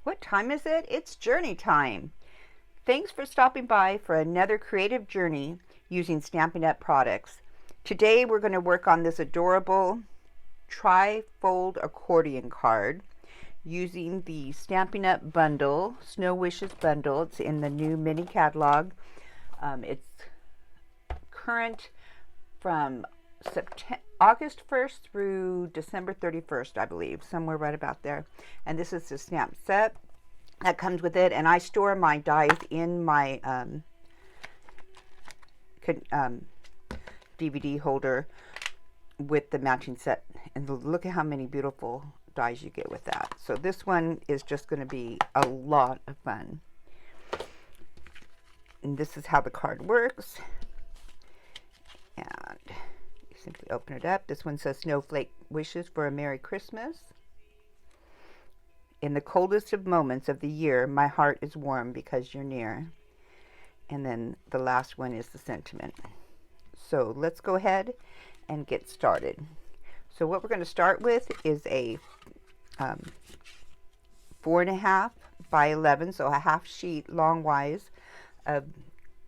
What time is it? It's journey time. Thanks for stopping by for another creative journey using Stampin' Up products. Today we're going to work on this adorable tri-fold accordion card using the Stampin' Up bundle, Snow Wishes bundle. It's in the new mini catalog. It's current from August 1st through December 31st, I believe, somewhere right about there. And this is the stamp set that comes with it, and I store my dies in my DVD holder with the matching set. And look at how many beautiful dies you get with that. So this one is just going to be a lot of fun. And this is how the card works. And you simply open it up. This one says Snowflake wishes for a Merry Christmas. In the coldest of moments of the year, my heart is warm because you're near. And then the last one is the sentiment. So let's go ahead and get started. So what we're going to start with is a 4.5 by 11, so a half sheet longwise of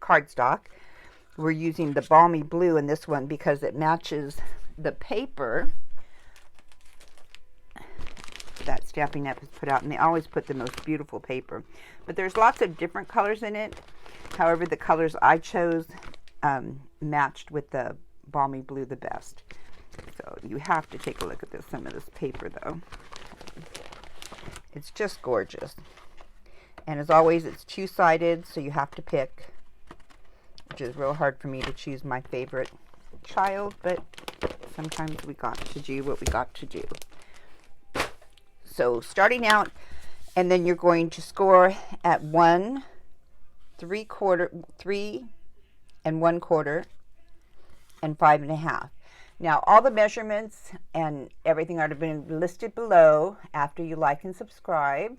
cardstock. We're using the balmy blue in this one because it matches the paper that Stampin' Up has put out, and they always put the most beautiful paper. But there's lots of different colors in it. However, the colors I chose matched with the balmy blue the best. So you have to take a look at some of this paper though. It's just gorgeous. And as always, it's two-sided, so you have to pick, which is real hard for me to choose my favorite child, but sometimes we got to do what we got to do. So starting out, and then you're going to score at 1 3 and 1/4 and 5.5. Now all the measurements and everything are to be listed below after you like and subscribe,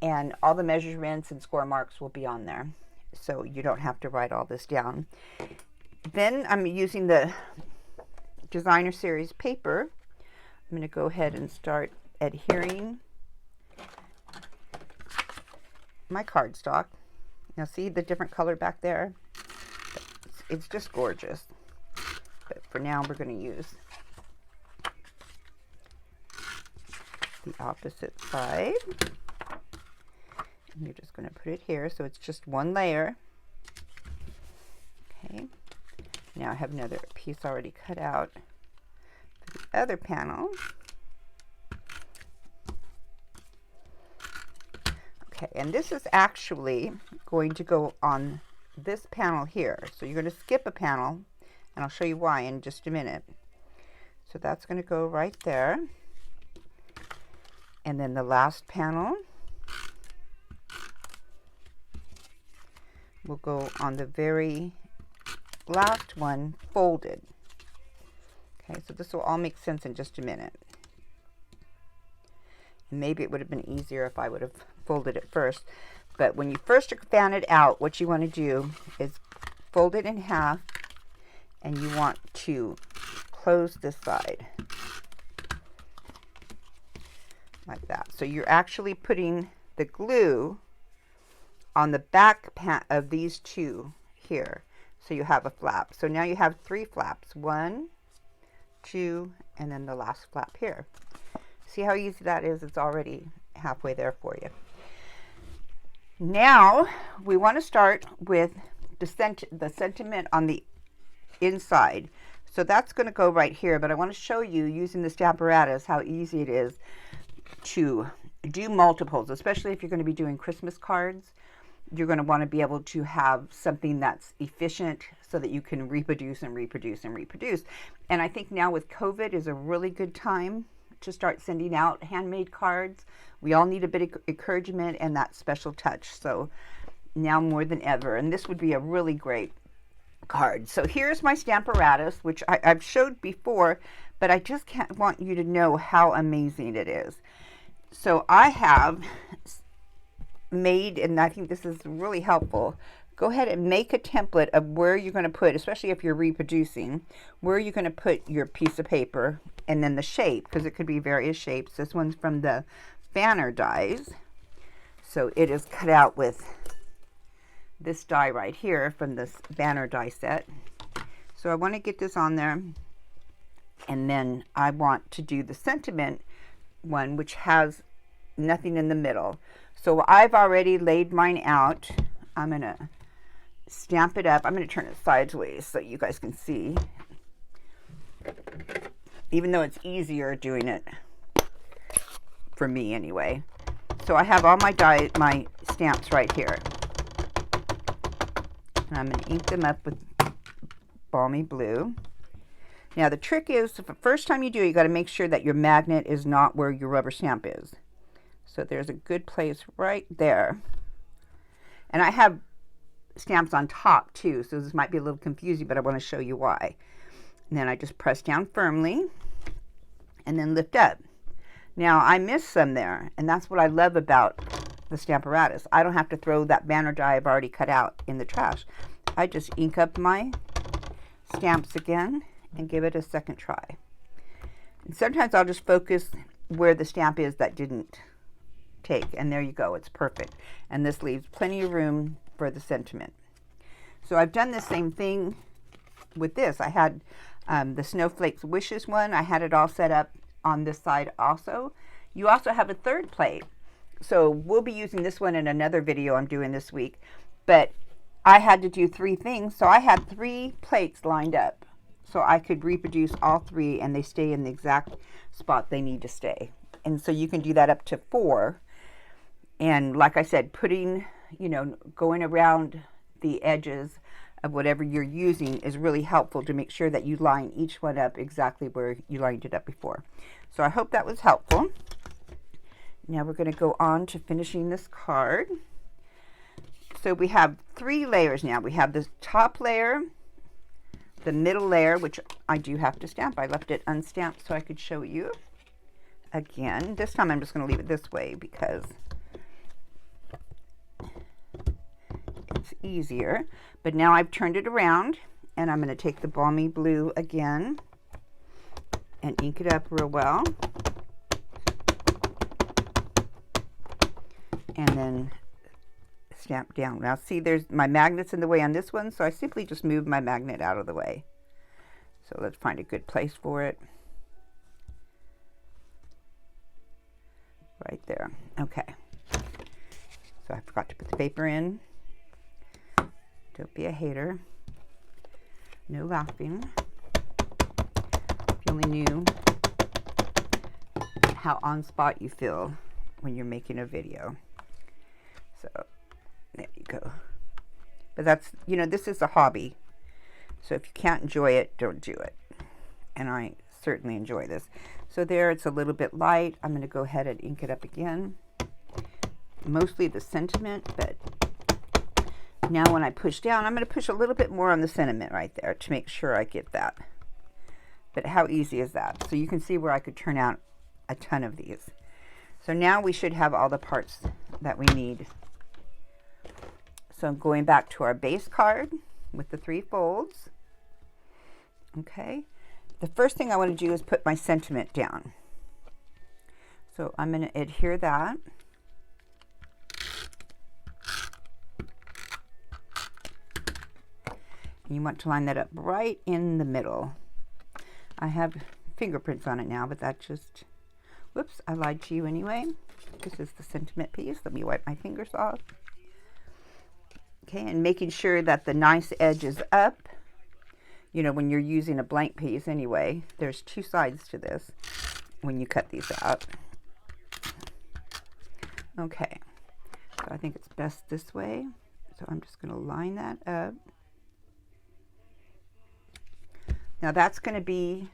and all the measurements and score marks will be on there, so you don't have to write all this down. Then I'm using the designer series paper. I'm going to go ahead and start adhering my cardstock. Now see the different color back there? It's just gorgeous. But for now we're going to use the opposite side. And you're just going to put it here so it's just one layer. Okay. Now I have another piece already cut out for the other panel. Okay, and this is actually going to go on this panel here. So you're going to skip a panel, and I'll show you why in just a minute. So that's going to go right there. And then the last panel will go on the very last one folded. Okay, so this will all make sense in just a minute. And maybe it would have been easier if I would have folded it first. But when you first fan it out, what you want to do is fold it in half, and you want to close this side like that. So you're actually putting the glue on the back of these two here, so you have a flap. So now you have 3 flaps, 1, 2, and then the last flap here. See how easy that is? It's already halfway there for you. Now we want to start with the sentiment on the inside. So that's going to go right here, but I want to show you using the Stamparatus how easy it is to do multiples, especially if you're going to be doing Christmas cards. You're going to want to be able to have something that's efficient so that you can reproduce and reproduce and reproduce. And I think now with COVID is a really good time to start sending out handmade cards. We all need a bit of encouragement and that special touch. So now more than ever, and this would be a really great card. So here's my Stamparatus, which I've showed before, but I just want you to know how amazing it is. So I have made, and I think this is really helpful, go ahead and make a template of where you're going to put, especially if you're reproducing, where you're going to put your piece of paper, and then the shape, because it could be various shapes. This one's from the Banner dies. So it is cut out with this die right here from this banner die set. So I want to get this on there, and then I want to do the sentiment one, which has nothing in the middle. So I've already laid mine out. I'm going to stamp it up. I'm going to turn it sideways so you guys can see, even though it's easier doing it for me anyway. So I have all my my stamps right here, and I'm going to ink them up with Balmy Blue. Now the trick is, the first time you do it, you got to make sure that your magnet is not where your rubber stamp is. So there's a good place right there. And I have stamps on top too, so this might be a little confusing, but I want to show you why. And then I just press down firmly and then lift up. Now I missed some there, and that's what I love about the Stamparatus. I don't have to throw that banner die I've already cut out in the trash. I just ink up my stamps again and give it a second try. And sometimes I'll just focus where the stamp is that didn't take, and there you go, it's perfect. And this leaves plenty of room for the sentiment. So I've done the same thing with this. I had the Snowflake's Wishes one. I had it all set up on this side also. You also have a third plate. So we'll be using this one in another video I'm doing this week. But I had to do 3 things, so I had 3 plates lined up. So I could reproduce all 3 and they stay in the exact spot they need to stay. And so you can do that up to 4. And like I said, putting, you know, going around the edges of whatever you're using is really helpful to make sure that you line each one up exactly where you lined it up before. So I hope that was helpful. Now we're going to go on to finishing this card. So we have 3 layers now. We have the top layer, the middle layer, which I do have to stamp. I left it unstamped so I could show you again. This time I'm just going to leave it this way because it's easier. But now I've turned it around, and I'm going to take the Balmy Blue again and ink it up real well. And then stamp down. Now see, there's my magnet's in the way on this one, so I simply just move my magnet out of the way. So let's find a good place for it. Right there. Okay. So I forgot to put the paper in. Don't be a hater. No laughing. If you only knew how on spot you feel when you're making a video. So there you go. But that's, you know, this is a hobby. So if you can't enjoy it, don't do it. And I certainly enjoy this. So there, it's a little bit light. I'm going to go ahead and ink it up again. Mostly the sentiment, but now when I push down, I'm going to push a little bit more on the sentiment right there to make sure I get that. But how easy is that? So you can see where I could turn out a ton of these. So now we should have all the parts that we need. So I'm going back to our base card with the 3 folds. Okay. The first thing I want to do is put my sentiment down. So I'm going to adhere that. And you want to line that up right in the middle. I have fingerprints on it now, but that just, whoops, I lied to you anyway. This is the sentiment piece. Let me wipe my fingers off. Okay, and making sure that the nice edge is up. You know, when you're using a blank piece anyway, there's 2 sides to this when you cut these out. Okay, so I think it's best this way. So I'm just going to line that up. Now that's going to be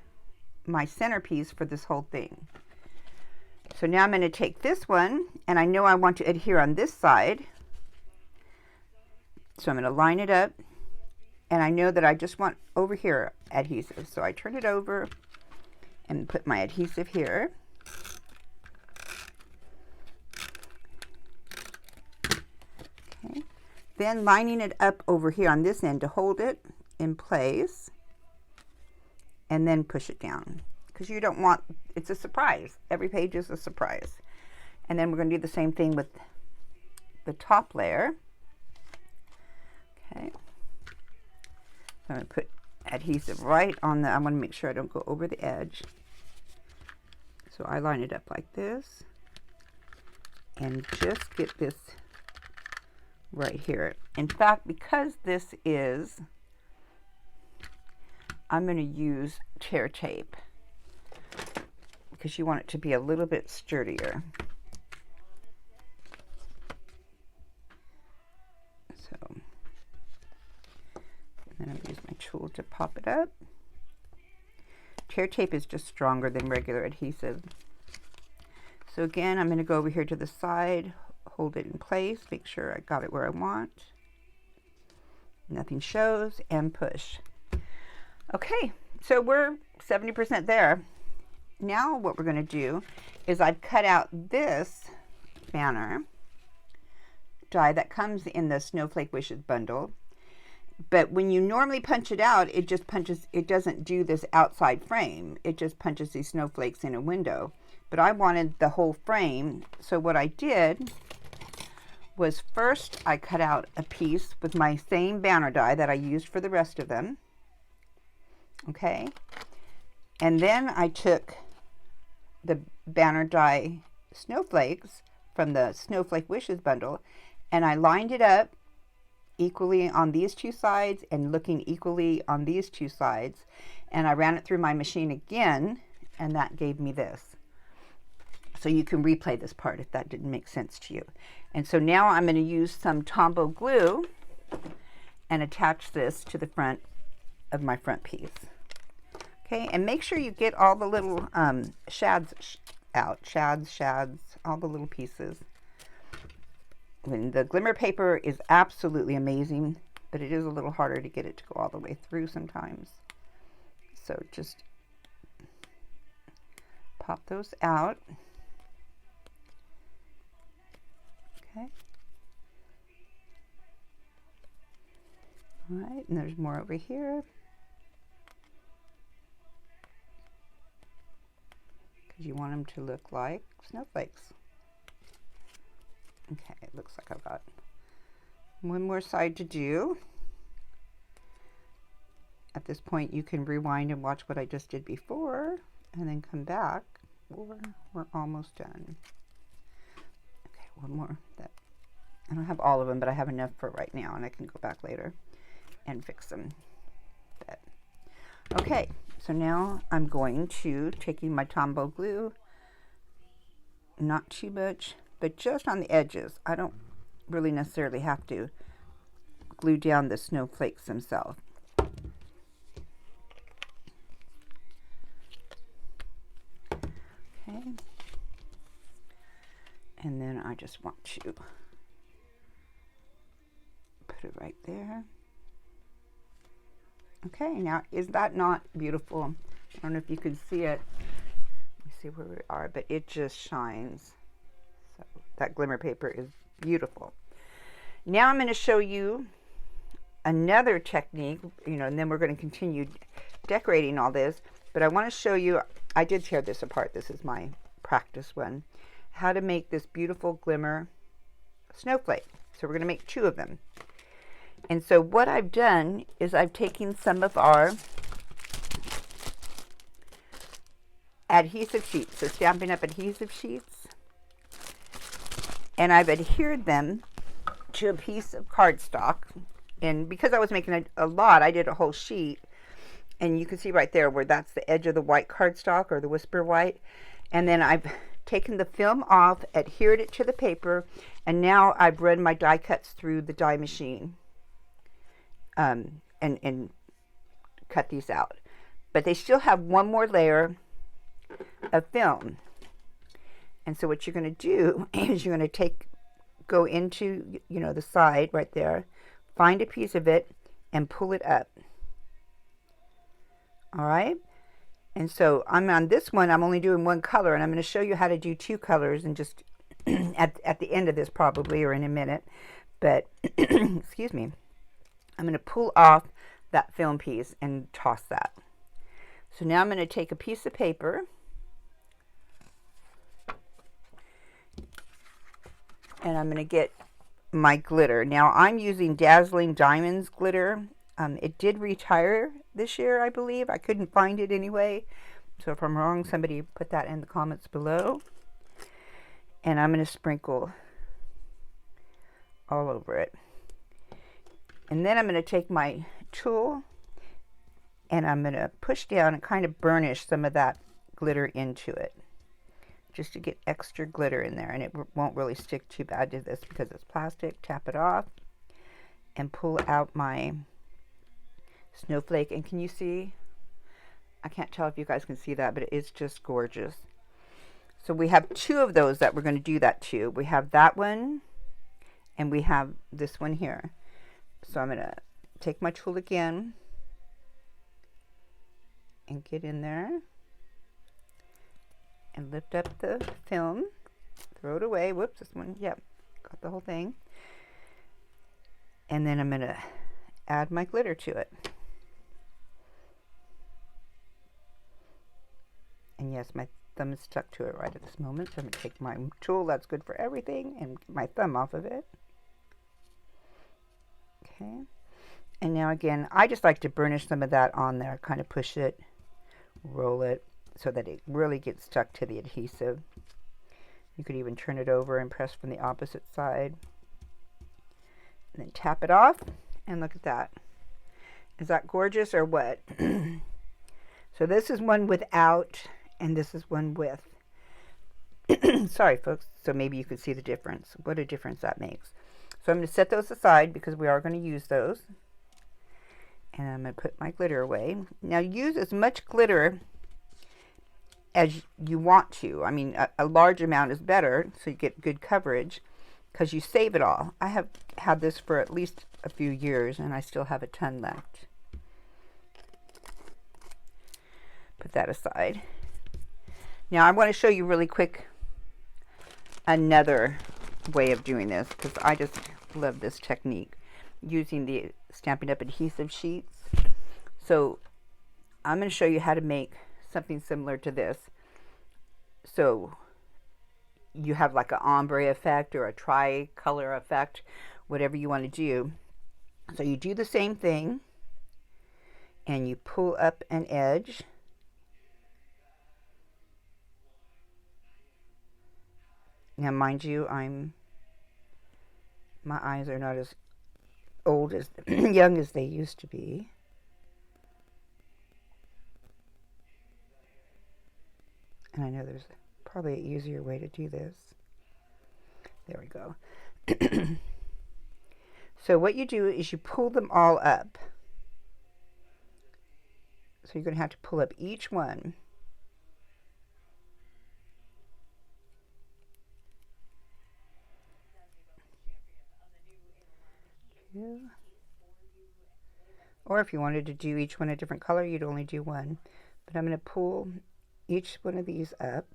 my centerpiece for this whole thing. So now I'm going to take this one, and I know I want to adhere on this side. So I'm going to line it up, and I know that I just want over here adhesive. So I turn it over and put my adhesive here. Okay. Then lining it up over here on this end to hold it in place, and then push it down. Because you don't want, it's a surprise. Every page is a surprise. And then we're going to do the same thing with the top layer. Okay. I'm going to put adhesive right on the, I want to make sure I don't go over the edge. So I line it up like this and just get this right here. In fact, because this is, I'm going to use tear tape because you want it to be a little bit sturdier. So, and then I'm going to use my tool to pop it up. Tear tape is just stronger than regular adhesive. So again, I'm going to go over here to the side, hold it in place, make sure I got it where I want. Nothing shows, and push. Okay, so we're 70% there. Now what we're going to do is I've cut out this banner die that comes in the Snowflake Wishes bundle. But when you normally punch it out, it just punches, it doesn't do this outside frame. It just punches these snowflakes in a window. But I wanted the whole frame, so what I did was first I cut out a piece with my same banner die that I used for the rest of them. Okay, and then I took the banner die snowflakes from the Snowflake Wishes bundle and I lined it up equally on these two sides and looking equally on these two sides, and I ran it through my machine again, and that gave me this. So you can replay this part if that didn't make sense to you. And so now I'm going to use some Tombow glue and attach this to the front of my front piece. Okay, and make sure you get all the little shads out, shads, all the little pieces. When the glimmer paper is absolutely amazing, but it is a little harder to get it to go all the way through sometimes. So just pop those out. Okay. All right, and there's more over here. Because you want them to look like snowflakes. Okay, it looks like I've got one more side to do. At this point, you can rewind and watch what I just did before, and then come back, or we're almost done. Okay, one more. I don't have all of them, but I have enough for right now, and I can go back later and fix them. But, okay, so now I'm going to, taking my Tombow glue, not too much, but just on the edges. I don't really necessarily have to glue down the snowflakes themselves. Okay. And then I just want to put it right there. Okay, now is that not beautiful? I don't know if you can see it. Let me see where we are, but it just shines. So that glimmer paper is beautiful. Now I'm going to show you another technique, and then we're going to continue decorating all this. But I want to show you, I did tear this apart. This is my practice one. How to make this beautiful glimmer snowflake. So we're going to make 2 of them. And so what I've done is I've taken some of our adhesive sheets, so Stampin' Up adhesive sheets, and I've adhered them to a piece of cardstock. And because I was making a lot, I did a whole sheet, and you can see right there where that's the edge of the white cardstock, or the whisper white. And then I've taken the film off, adhered it to the paper, and now I've run my die cuts through the die machine and cut these out. But they still have one more layer of film. And so what you're going to do is you're going to go into, the side right there, find a piece of it, and pull it up. All right? And so I'm on this one, I'm only doing one color, and I'm going to show you how to do 2 colors and just at the end of this probably, or in a minute. But, excuse me, I'm going to pull off that film piece and toss that. So now I'm going to take a piece of paper, and I'm going to get my glitter. Now I'm using Dazzling Diamonds glitter. It did retire this year, I believe. I couldn't find it anyway. So if I'm wrong, somebody put that in the comments below. And I'm going to sprinkle all over it. And then I'm going to take my tool and I'm going to push down and kind of burnish some of that glitter into it, just to get extra glitter in there, and it won't really stick too bad to this because it's plastic. Tap it off and pull out my snowflake. And can you see? I can't tell if you guys can see that, but it's just gorgeous. So we have two of those that we're going to do that to. We have that one and we have this one here. So I'm going to take my tool again and get in there and lift up the film, throw it away. Whoops, this one, yep, got the whole thing. And then I'm going to add my glitter to it. And yes, my thumb is stuck to it right at this moment, so I'm going to take my tool that's good for everything and get my thumb off of it. Okay, and now again, I just like to burnish some of that on there, kind of push it, roll it, so that it really gets stuck to the adhesive. You could even turn it over and press from the opposite side. And then tap it off, and look at that. Is that gorgeous or what? So this is one without, and this is one with. Sorry folks, so maybe you could see the difference. What a difference that makes. So I'm going to set those aside because we are going to use those. And I'm going to put my glitter away. Now use as much glitter as you want to. I mean, a large amount is better, so you get good coverage, because you save it all. I have had this for at least a few years, and I still have a ton left. Put that aside. Now I want to show you really quick another way of doing this, because I just love this technique, using the Stampin' Up adhesive sheets. So I'm going to show you how to make something similar to this. So you have like an ombre effect or a tri-color effect, whatever you want to do. So you do the same thing and you pull up an edge. Now mind you, my eyes are not as old as young as they used to be. And I know there's probably an easier way to do this. There we go. So what you do is you pull them all up. So you're going to have to pull up each one. Or if you wanted to do each one a different color, you'd only do one. But I'm going to pull each one of these up.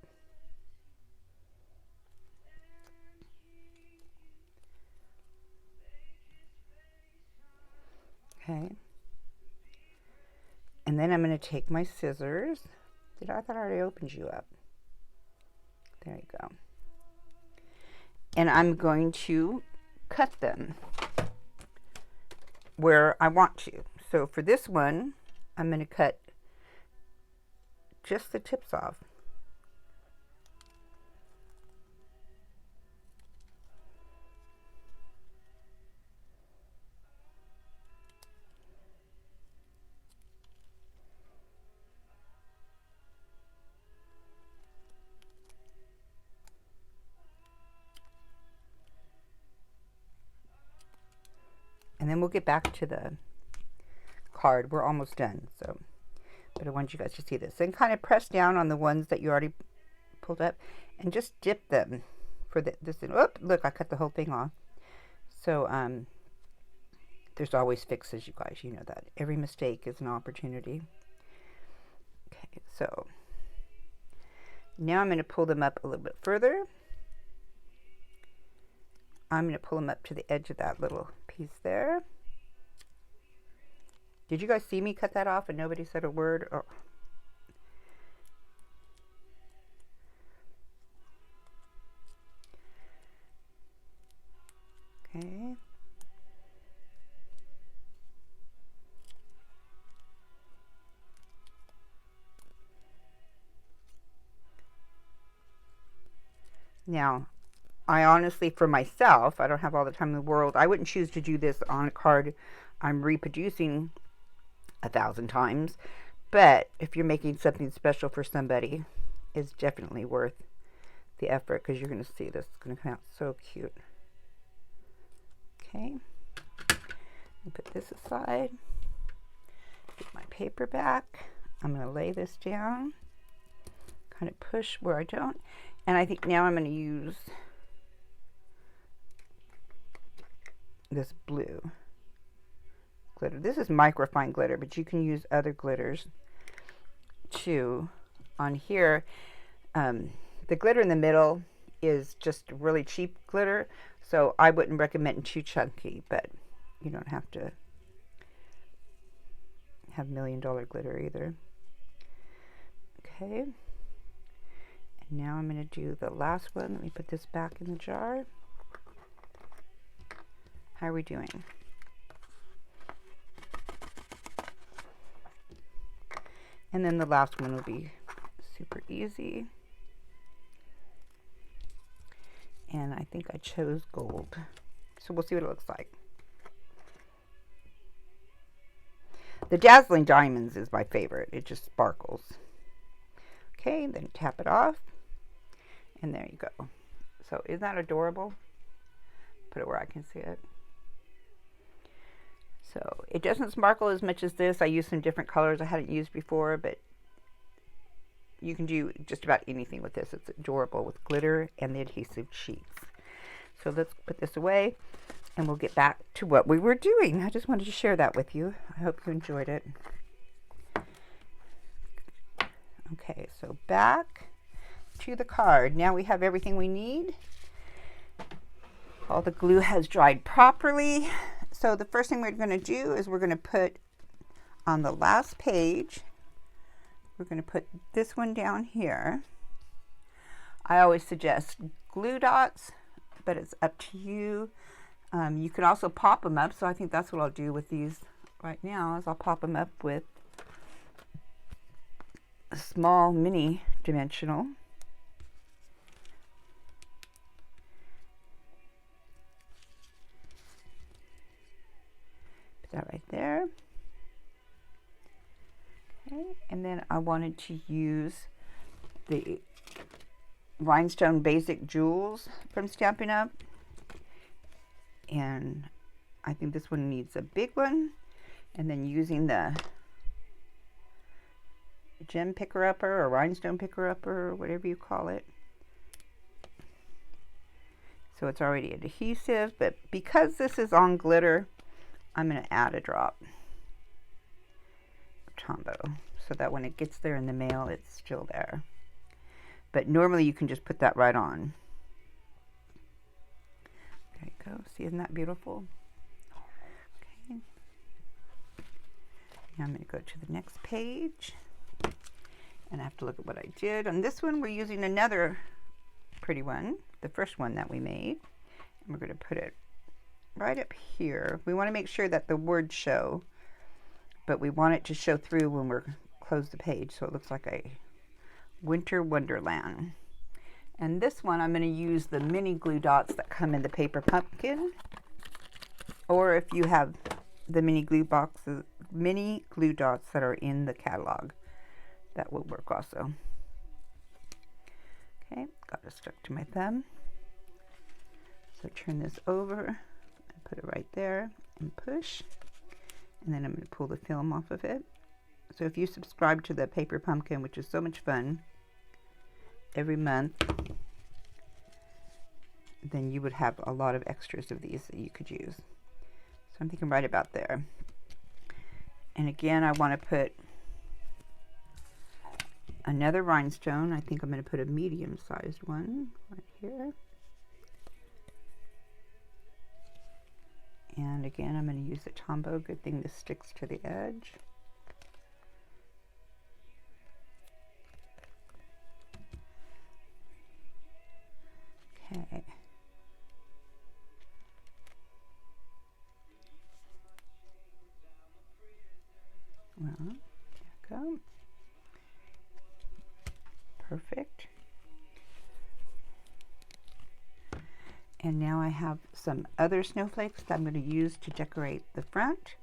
Okay. And then I'm going to take my scissors. I thought I already opened you up. There you go. And I'm going to cut them where I want to. So for this one, I'm going to cut just the tips off. And then we'll get back to the card. We're almost done, so, but I want you guys to see this. And kind of press down on the ones that you already pulled up and just dip them for this. Oh, look, I cut the whole thing off. So there's always fixes, you guys. You know that. Every mistake is an opportunity. Okay, so now I'm going to pull them up a little bit further. I'm going to pull them up to the edge of that little piece there. Did you guys see me cut that off and nobody said a word? Oh. Okay. Now, I honestly, for myself, I don't have all the time in the world. I wouldn't choose to do this on a card I'm reproducing 1,000 times. But if you're making something special for somebody, it's definitely worth the effort, because you're going to see this. It's going to come out so cute. Okay. Put this aside. Get my paper back. I'm going to lay this down. Kind of push where I don't. And I think now I'm going to use this blue glitter. This is microfine glitter, but you can use other glitters too. On here, the glitter in the middle is just really cheap glitter, so I wouldn't recommend too chunky, but you don't have to have $1 million glitter either. Okay, and now I'm going to do the last one. Let me put this back in the jar. How are we doing? And then the last one will be super easy. And I think I chose gold. So we'll see what it looks like. The Dazzling Diamonds is my favorite. It just sparkles. Okay, then tap it off. And there you go. So isn't that adorable? Put it where I can see it. So it doesn't sparkle as much as this. I use some different colors I hadn't used before, but you can do just about anything with this. It's adorable with glitter and the adhesive sheets. So let's put this away and we'll get back to what we were doing. I just wanted to share that with you. I hope you enjoyed it. Okay, so back to the card. Now we have everything we need. All the glue has dried properly. So the first thing we're going to do is we're going to put on the last page, we're going to put this one down here. I always suggest glue dots, but it's up to you. You can also pop them up, so I think that's what I'll do with these right now, is I'll pop them up with a small mini dimensional. That right there. Okay, and then I wanted to use the Rhinestone Basic Jewels from Stampin' Up. And I think this one needs a big one. And then using the gem picker-upper or rhinestone picker-upper or whatever you call it. So it's already adhesive, but because this is on glitter, I'm going to add a drop of Tombow so that when it gets there in the mail, it's still there. But normally you can just put that right on. There you go. See, isn't that beautiful? Okay. Now I'm going to go to the next page. And I have to look at what I did. On this one, we're using another pretty one, the first one that we made. And we're going to put it right up here. We want to make sure that the words show, but we want it to show through when we're close the page, so it looks like a winter wonderland. And this one I'm going to use the mini glue dots that come in the paper pumpkin, or if you have the mini glue boxes, mini glue dots that are in the catalog, that will work also. Okay, got it stuck to my thumb. So turn this over. Put it right there and push, and then I'm going to pull the film off of it. So if you subscribe to the paper pumpkin, which is so much fun, every month, then you would have a lot of extras of these that you could use. So I'm thinking right about there. And again, I want to put another rhinestone. I think I'm going to put a medium-sized one right here. And again, I'm going to use the Tombow. Good thing this sticks to the edge. Okay. Well, there we go. Perfect. And now I have some other snowflakes that I'm going to use to decorate the front.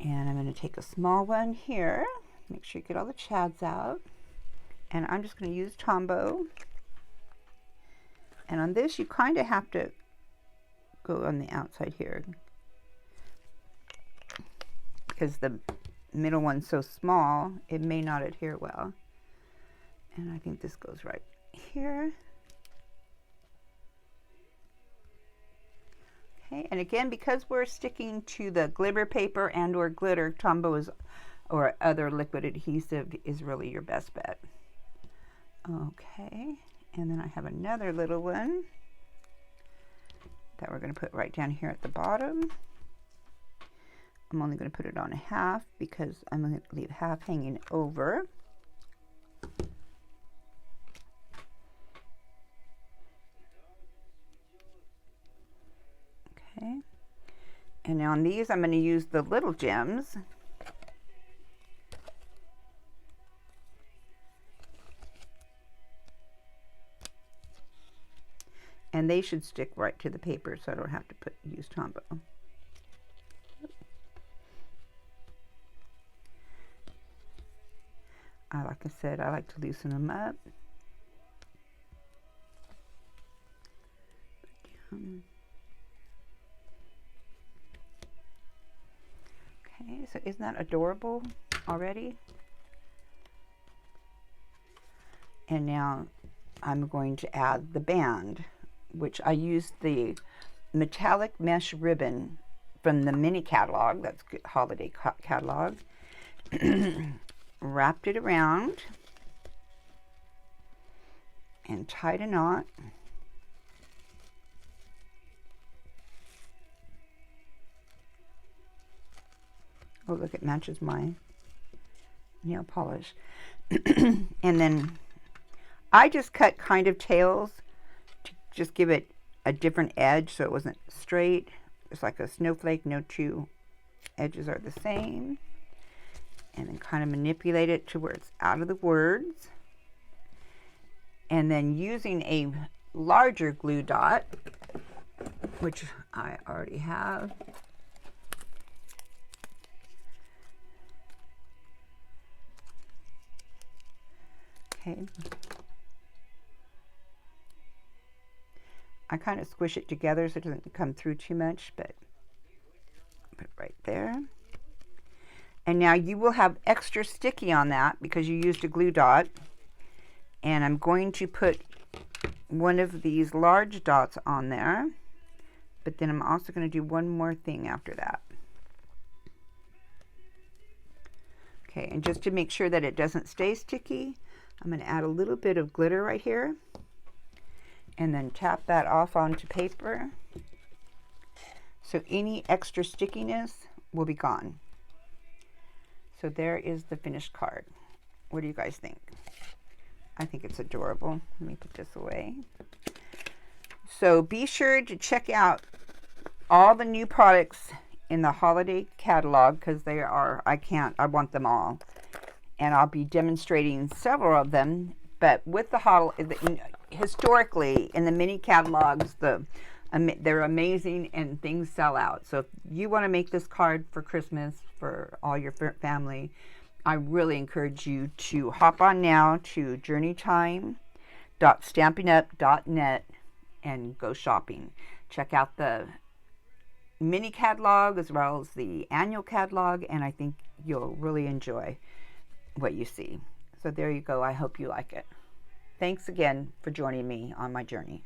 And I'm going to take a small one here. Make sure you get all the chads out. And I'm just going to use Tombow. And on this, you kind of have to go on the outside here, because the middle one's so small, it may not adhere well. And I think this goes right here. Okay, and again, because we're sticking to the glitter paper and or glitter, Tombow is, or other liquid adhesive is really your best bet. Okay, and then I have another little one that we're going to put right down here at the bottom. I'm only going to put it on a half because I'm going to leave half hanging over. Okay, and now on these I'm going to use the little gems. And they should stick right to the paper, so I don't have to use Tombow. Like I said, I like to loosen them up. Okay, so isn't that adorable already? And now I'm going to add the band, which I used the metallic mesh ribbon from the mini catalog, that's holiday catalog, wrapped it around and tied a knot. Oh, look, it matches my nail polish. And then I just cut kind of tails to just give it a different edge so it wasn't straight. It's like a snowflake, no two edges are the same. And then kind of manipulate it to where it's out of the words. And then using a larger glue dot, which I already have. Okay. I kind of squish it together so it doesn't come through too much, but put it right there. And now you will have extra sticky on that because you used a glue dot. And I'm going to put one of these large dots on there, but then I'm also going to do one more thing after that. Okay, and just to make sure that it doesn't stay sticky, I'm going to add a little bit of glitter right here and then tap that off onto paper so any extra stickiness will be gone. So there is the finished card. What do you guys think? I think it's adorable. Let me put this away. So be sure to check out all the new products in the holiday catalog because they are, I want them all. And I'll be demonstrating several of them, but with the historically in the mini catalogs, they're amazing and things sell out. So if you want to make this card for Christmas for all your family, I really encourage you to hop on now to journeytime.stampinup.net and go shopping. Check out the mini catalog as well as the annual catalog, and I think you'll really enjoy what you see. So there you go. I hope you like it. Thanks again for joining me on my journey.